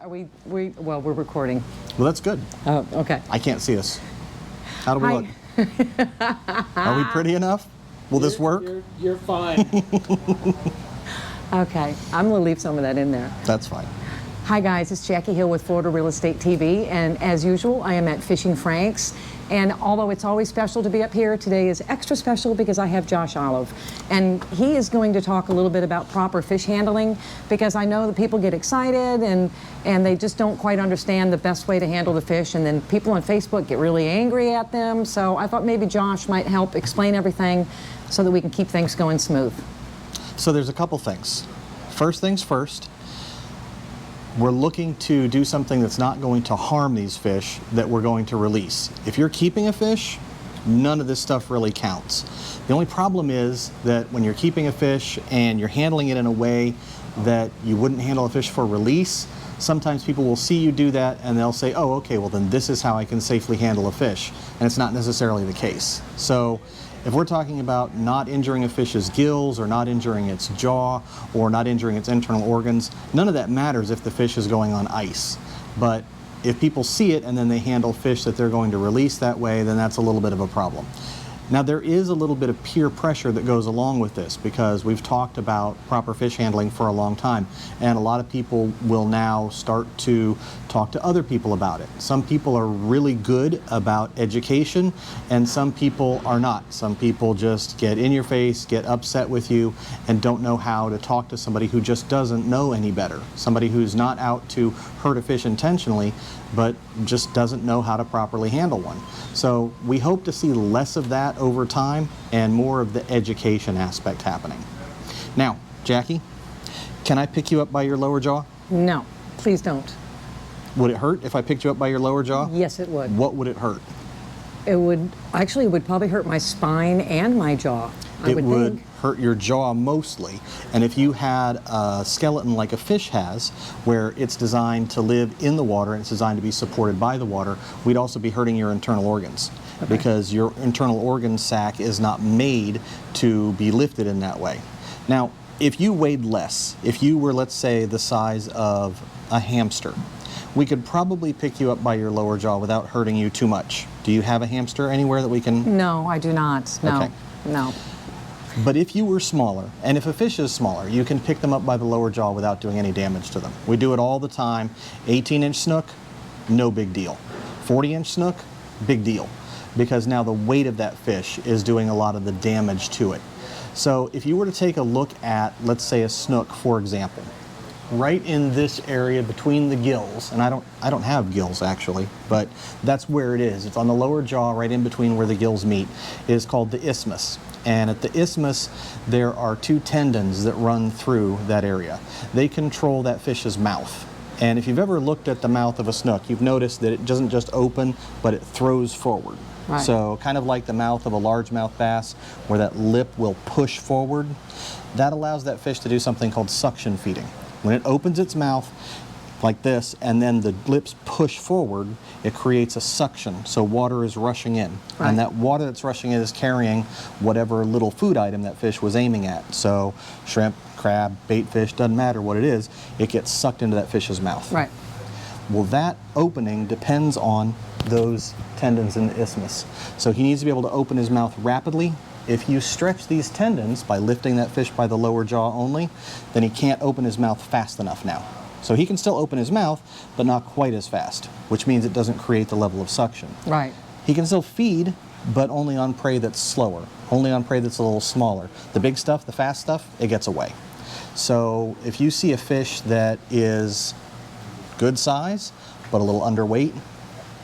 Well, we're recording. Well, that's good. Oh, okay. I can't see us. How do we Hi. look? Are we pretty enough? Will this work? You're fine. Okay, I'm gonna leave some of that in there. That's fine. Hi guys, it's Jackie Hill with Florida Real Estate TV, and as usual, I am at Fishing Frank's. And although it's always special to be up here, today is extra special because I have Josh Olive. And he is going to talk a little bit about proper fish handling, because I know that people get excited and they just don't quite understand the best way to handle the fish, and then people on Facebook get really angry at them. So I thought maybe Josh might help explain everything so that we can keep things going smooth. So there's a couple things. First things first, we're looking to do something that's not going to harm these fish that we're going to release. If you're keeping a fish, none of this stuff really counts. The only problem is that when you're keeping a fish and you're handling it in a way that you wouldn't handle a fish for release, sometimes people will see you do that and they'll say, oh, okay, well then this is how I can safely handle a fish. And it's not necessarily the case. So if we're talking about not injuring a fish's gills or not injuring its jaw or not injuring its internal organs, none of that matters if the fish is going on ice. But if people see it and then they handle fish that they're going to release that way, then that's a little bit of a problem. Now there is a little bit of peer pressure that goes along with this, because we've talked about proper fish handling for a long time, and a lot of people will now start to talk to other people about it. Some people are really good about education and some people are not. Some people just get in your face, get upset with you, and don't know how to talk to somebody who just doesn't know any better. Somebody who's not out to hurt a fish intentionally, but just doesn't know how to properly handle one. So we hope to see less of that over time and more of the education aspect happening. Now, Jackie, can I pick you up by your lower jaw? No, please don't. Would it hurt if I picked you up by your lower jaw? Yes, it would. What would it hurt? It would probably hurt my spine and my jaw. I It would think. hurt your jaw mostly. And if you had a skeleton like a fish has, where it's designed to live in the water and it's designed to be supported by the water, we'd also be hurting your internal organs. Okay. Because your internal organ sac is not made to be lifted in that way. Now, if you weighed less, if you were, let's say, the size of a hamster, we could probably pick you up by your lower jaw without hurting you too much. Do you have a hamster anywhere that we can? No, I do not. No, Okay. no. But if you were smaller, and if a fish is smaller, you can pick them up by the lower jaw without doing any damage to them. We do it all the time. 18-inch snook, no big deal. 40-inch snook, big deal. Because now the weight of that fish is doing a lot of the damage to it. So if you were to take a look at, let's say, a snook, for example, right in this area between the gills, and I don't have gills actually, but that's where it is. It's on the lower jaw, right in between where the gills meet. It is called the isthmus. And at the isthmus, there are two tendons that run through that area. They control that fish's mouth. And if you've ever looked at the mouth of a snook, you've noticed that it doesn't just open, but it throws forward. Right. So kind of like the mouth of a largemouth bass, where that lip will push forward. That allows that fish to do something called suction feeding. When it opens its mouth like this, and then the lips push forward, it creates a suction, so water is rushing in. Right. And that water that's rushing in is carrying whatever little food item that fish was aiming at. So shrimp, crab, bait fish, doesn't matter what it is, it gets sucked into that fish's mouth. Right. Well, that opening depends on those tendons in the isthmus. So he needs to be able to open his mouth rapidly. If you stretch these tendons by lifting that fish by the lower jaw only, then he can't open his mouth fast enough now. So he can still open his mouth, but not quite as fast, which means it doesn't create the level of suction. Right. He can still feed, but only on prey that's slower, only on prey that's a little smaller. The big stuff, the fast stuff, it gets away. So if you see a fish that is good size, but a little underweight,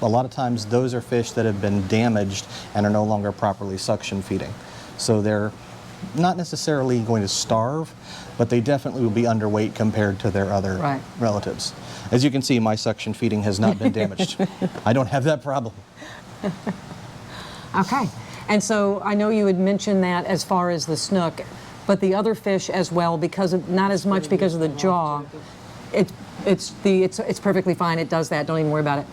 a lot of times those are fish that have been damaged and are no longer properly suction feeding. So they're not necessarily going to starve, but they definitely will be underweight compared to their other Right. relatives. As you can see, my suction feeding has not been damaged. I don't have that problem. Okay. And so I know you had mentioned that as far as the snook, but the other fish as well, because of, not as much because of the jaw. It's perfectly fine. It does that. Don't even worry about it.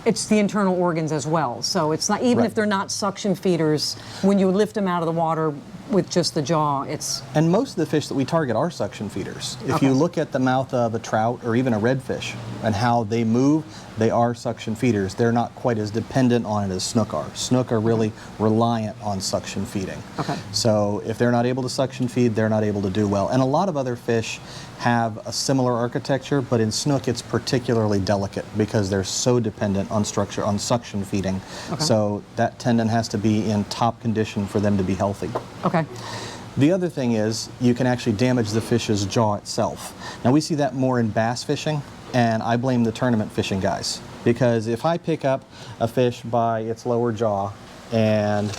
It's the internal organs as well. So it's not, even Right. if they're not suction feeders, when you lift them out of the water, with just the jaw. It's And most of the fish that we target are suction feeders. If Okay. you look at the mouth of a trout or even a redfish and how they move, they are suction feeders. They're not quite as dependent on it as snook are. Snook are really reliant on suction feeding. Okay. So if they're not able to suction feed, they're not able to do well. And a lot of other fish have a similar architecture, but in snook it's particularly delicate because they're so dependent on structure, on suction feeding. Okay. So that tendon has to be in top condition for them to be healthy. okay. The other thing is you can actually damage the fish's jaw itself. Now we see that more in bass fishing, and I blame the tournament fishing guys. Because if I pick up a fish by its lower jaw and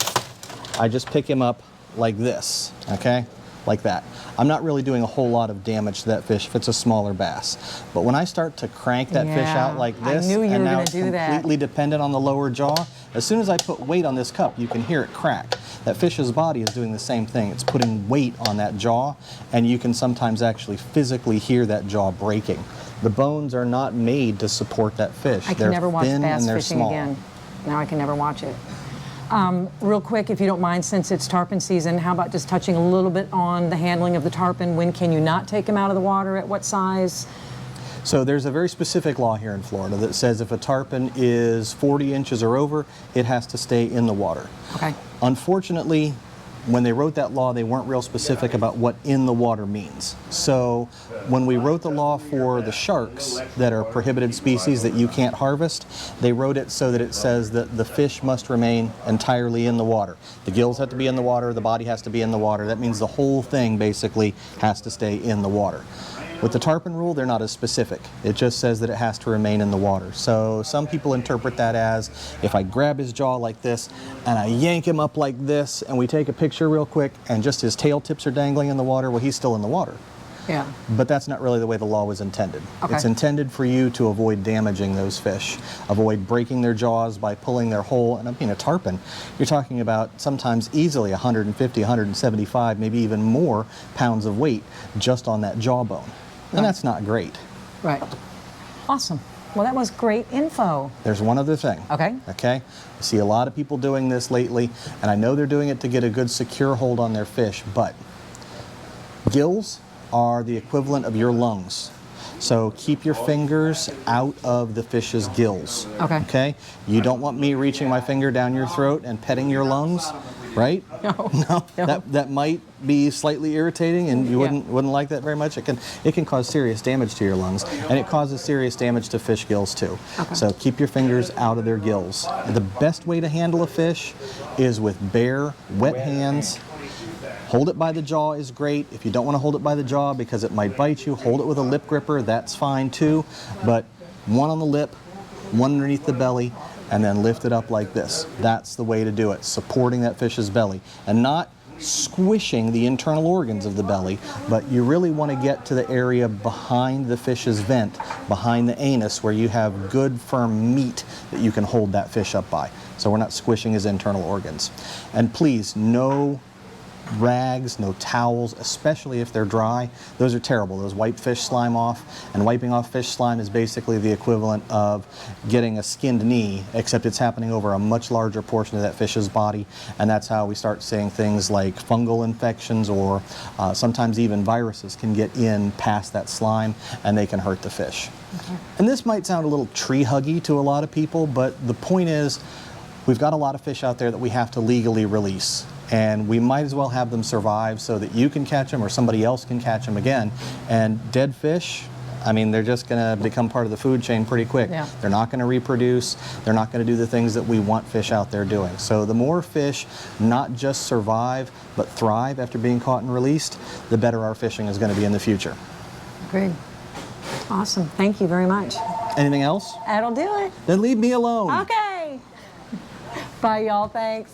I just pick him up like this, okay? Like that. I'm not really doing a whole lot of damage to that fish if it's a smaller bass. But when I start to crank that fish Yeah, out like I this, knew you and were now gonna it's do that. completely dependent on the lower jaw, as soon as I put weight on this cup, you can hear it crack. That fish's body is doing the same thing. It's putting weight on that jaw, and you can sometimes actually physically hear that jaw breaking. The bones are not made to support that fish. I They're can never watch thin bass and they're fishing small. again. Now I can never watch it. Real quick, if you don't mind, since it's tarpon season, how about just touching a little bit on the handling of the tarpon? When can you not take them out of the water? At what size? So there's a very specific law here in Florida that says if a tarpon is 40 inches or over, it has to stay in the water. Okay. Unfortunately, when they wrote that law, they weren't real specific about what in the water means. So when we wrote the law for the sharks that are prohibited species that you can't harvest, they wrote it so that it says that the fish must remain entirely in the water. The gills have to be in the water, the body has to be in the water. That means the whole thing basically has to stay in the water. With the tarpon rule, they're not as specific. It just says that it has to remain in the water. So some people interpret that as if I grab his jaw like this and I yank him up like this and we take a picture real quick and just his tail tips are dangling in the water, well, he's still in the water. Yeah. But that's not really the way the law was intended. Okay. It's intended for you to avoid damaging those fish, avoid breaking their jaws by pulling their whole, and I mean a tarpon, you're talking about sometimes easily 150, 175, maybe even more pounds of weight just on that jawbone. And that's not great. Right. Awesome. Well, that was great info. There's one other thing. Okay. Okay? I see a lot of people doing this lately, and I know they're doing it to get a good secure hold on their fish, but gills are the equivalent of your lungs. So keep your fingers out of the fish's gills. Okay. Okay? You don't want me reaching my finger down your throat and petting your lungs, right? No. No. That might be slightly irritating, and you Yeah. wouldn't like that very much. It can cause serious damage to your lungs, and it causes serious damage to fish gills too. Okay. So keep your fingers out of their gills. The best way to handle a fish is with bare, wet hands. Hold it by the jaw is great. If you don't want to hold it by the jaw because it might bite you, hold it with a lip gripper, that's fine too. But one on the lip, one underneath the belly, and then lift it up like this. That's the way to do it, supporting that fish's belly. And not squishing the internal organs of the belly, but you really want to get to the area behind the fish's vent, behind the anus, where you have good firm meat that you can hold that fish up by. So we're not squishing his internal organs. And please, no rags, no towels, especially if they're dry. Those are terrible. Those wipe fish slime off, and wiping off fish slime is basically the equivalent of getting a skinned knee, except it's happening over a much larger portion of that fish's body, and that's how we start seeing things like fungal infections, or sometimes even viruses can get in past that slime and they can hurt the fish. Okay. And this might sound a little tree huggy to a lot of people, but the point is we've got a lot of fish out there that we have to legally release. And we might as well have them survive so that you can catch them or somebody else can catch them again. And dead fish, I mean, they're just going to become part of the food chain pretty quick. Yeah. They're not going to reproduce. They're not going to do the things that we want fish out there doing. So the more fish not just survive, but thrive after being caught and released, the better our fishing is going to be in the future. Great. Awesome. Thank you very much. Anything else? That'll do it. Then leave me alone. Okay. Bye, y'all. Thanks.